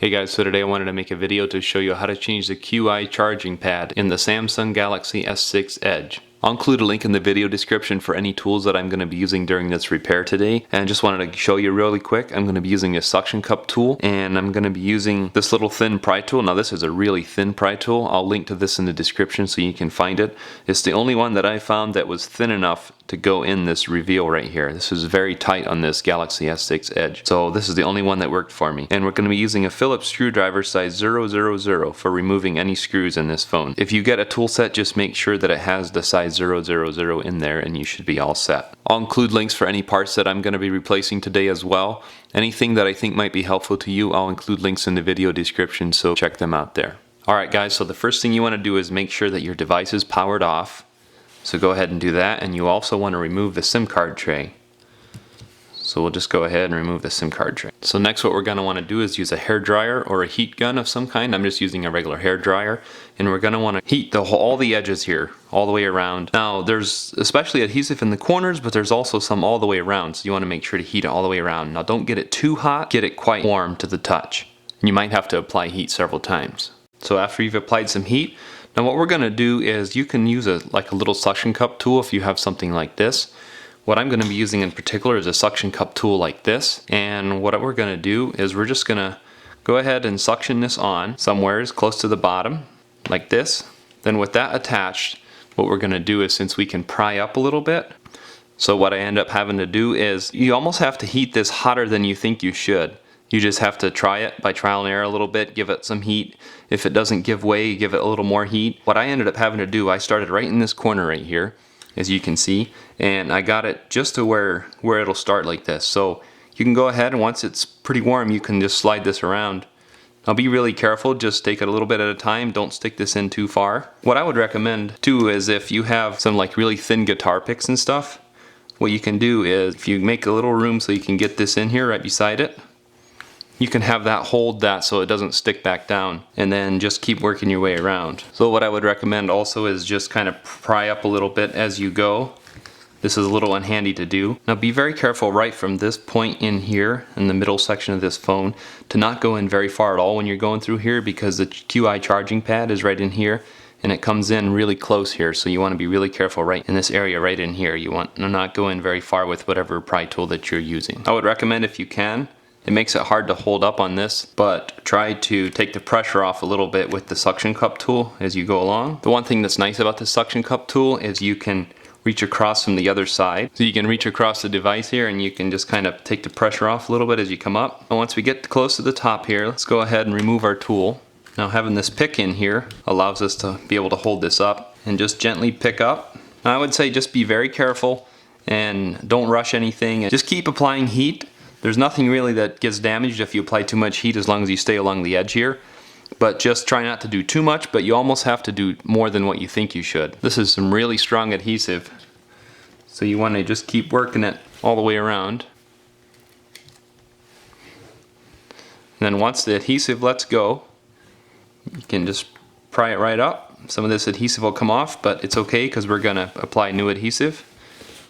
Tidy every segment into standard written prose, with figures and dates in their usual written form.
Hey guys, so today I wanted to make a video to show you how to change the QI charging pad in the Samsung Galaxy S6 Edge. I'll include a link in the video description for any tools that I'm going to be using during this repair today. And just wanted to show you really quick, I'm going to be using a suction cup tool, and I'm going to be using this little thin pry tool. Now this is a really thin pry tool. I'll link to this in the description so you can find it. It's the only one that I found that was thin enough to go in this reveal right here. This is very tight on this Galaxy S6 Edge. So this is the only one that worked for me. And we're going to be using a Phillips screwdriver size 000 for removing any screws in this phone. If you get a tool set, just make sure that it has the size 000 in there and you should be all set. I'll include links for any parts that I'm going to be replacing today as well. Anything that I think might be helpful to you, I'll include links in the video description, so check them out there. Alright guys, so the first thing you want to do is make sure that your device is powered off. So go ahead and do that, and you also want to remove the SIM card tray. So we'll just go ahead and remove the SIM card tray. So next what we're going to want to do is use a hair dryer or a heat gun of some kind. I'm just using a regular hair dryer, and we're going to want to heat all the edges here all the way around. Now there's especially adhesive in the corners, but there's also some all the way around, so you want to make sure to heat it all the way around. Now don't get it too hot, get it quite warm to the touch. And you might have to apply heat several times. So after you've applied some heat, now what we're going to do is you can use a little suction cup tool if you have something like this. What I'm going to be using in particular is a suction cup tool like this, and what we're going to do is we're just going to go ahead and suction this on somewhere close to the bottom like this. Then with that attached, what we're going to do is, since we can pry up a little bit, so what I end up having to do is you almost have to heat this hotter than you think you should. You just have to try it by trial and error a little bit, give it some heat. If it doesn't give way, give it a little more heat. What I ended up having to do, I started right in this corner right here, as you can see, and I got it just to where it'll start like this. So you can go ahead, and once it's pretty warm, you can just slide this around. Now be really careful, just take it a little bit at a time, don't stick this in too far. What I would recommend too is if you have some really thin guitar picks and stuff, what you can do is if you make a little room so you can get this in here right beside it, you can have that hold that so it doesn't stick back down, and then just keep working your way around. So what I would recommend also is just kind of pry up a little bit as you go. This is a little unhandy to do. Now be very careful right from this point in here in the middle section of this phone to not go in very far at all when you're going through here, because the QI charging pad is right in here and it comes in really close here, so you want to be really careful right in this area right in here. You want to not go in very far with whatever pry tool that you're using. I would recommend, if you can, it makes it hard to hold up on this, but try to take the pressure off a little bit with the suction cup tool as you go along. The one thing that's nice about the suction cup tool is you can reach across from the other side. So you can reach across the device here and you can just kind of take the pressure off a little bit as you come up. And once we get close to the top here, let's go ahead and remove our tool. Now having this pick in here allows us to be able to hold this up and just gently pick up. Now I would say just be very careful and don't rush anything. Just keep applying heat. There's nothing really that gets damaged if you apply too much heat, as long as you stay along the edge here. But just try not to do too much, but you almost have to do more than what you think you should. This is some really strong adhesive, so you want to just keep working it all the way around. And then once the adhesive lets go, you can just pry it right up. Some of this adhesive will come off, but it's okay because we're going to apply new adhesive.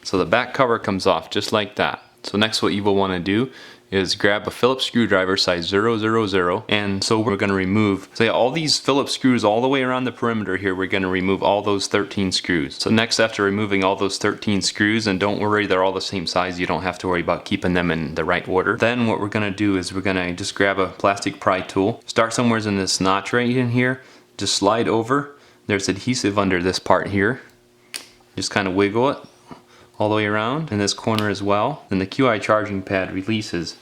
So the back cover comes off just like that. So next what you will want to do is grab a Phillips screwdriver size 000, and so we're going to remove, all these Phillips screws all the way around the perimeter here. We're going to remove all those 13 screws. So next, after removing all those 13 screws, and don't worry, they're all the same size, you don't have to worry about keeping them in the right order. Then what we're going to do is we're going to just grab a plastic pry tool, start somewhere in this notch right in here, just slide over. There's adhesive under this part here. Just kind of wiggle it all the way around in this corner as well. Then the QI charging pad releases,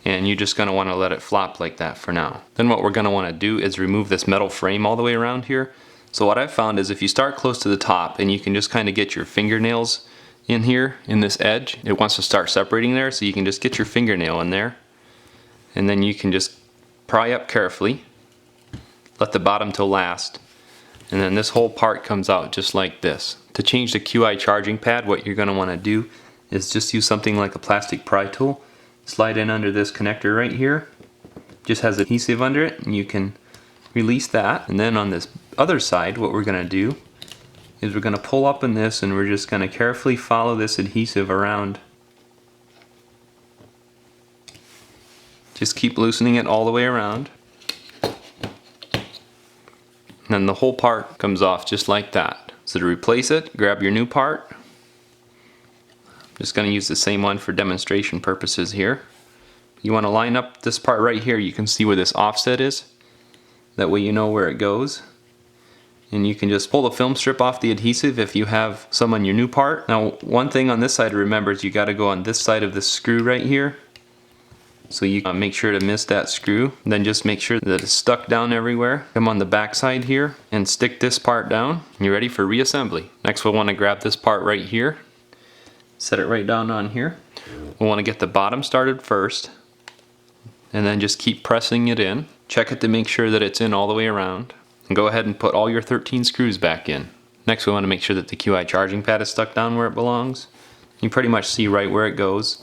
and you're just going to want to let it flop like that for now. Then what we're going to want to do is remove this metal frame all the way around here. So what I've found is if you start close to the top and you can just kind of get your fingernails in here in this edge, it wants to start separating there, so you can just get your fingernail in there, and then you can just pry up carefully, let the bottom toe last, and then this whole part comes out just like this. To change the QI charging pad, what you're going to want to do is just use something like a plastic pry tool. Slide in under this connector right here. Just has adhesive under it, and you can release that. And then on this other side, what we're going to do is we're going to pull up in this, and we're just going to carefully follow this adhesive around. Just keep loosening it all the way around. And then the whole part comes off just like that. So to replace it, grab your new part. I'm just going to use the same one for demonstration purposes here. You want to line up this part right here. You can see where this offset is. That way you know where it goes. And you can just pull the film strip off the adhesive if you have some on your new part. Now, one thing on this side to remember is you got to go on this side of this screw right here. So you make sure to miss that screw. Then just make sure that it's stuck down everywhere. Come on the back side here and stick this part down. You're ready for reassembly. Next we'll want to grab this part right here. Set it right down on here. We'll want to get the bottom started first. And then just keep pressing it in. Check it to make sure that it's in all the way around. And go ahead and put all your 13 screws back in. Next we want to make sure that the QI charging pad is stuck down where it belongs. You pretty much see right where it goes.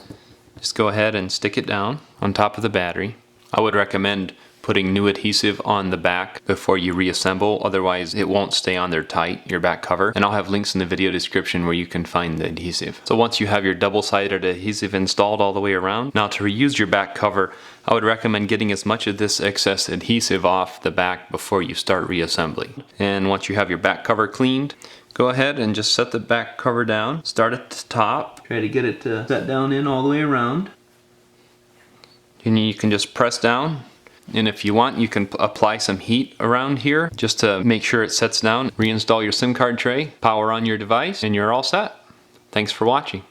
Just go ahead and stick it down on top of the battery. I would recommend putting new adhesive on the back before you reassemble, otherwise it won't stay on there tight, your back cover. And I'll have links in the video description where you can find the adhesive. So once you have your double-sided adhesive installed all the way around, now to reuse your back cover, I would recommend getting as much of this excess adhesive off the back before you start reassembly. And once you have your back cover cleaned, go ahead and just set the back cover down. Start at the top. Try to get it to set down in all the way around. And you can just press down. And if you want, you can apply some heat around here just to make sure it sets down. Reinstall your SIM card tray, power on your device, and you're all set. Thanks for watching.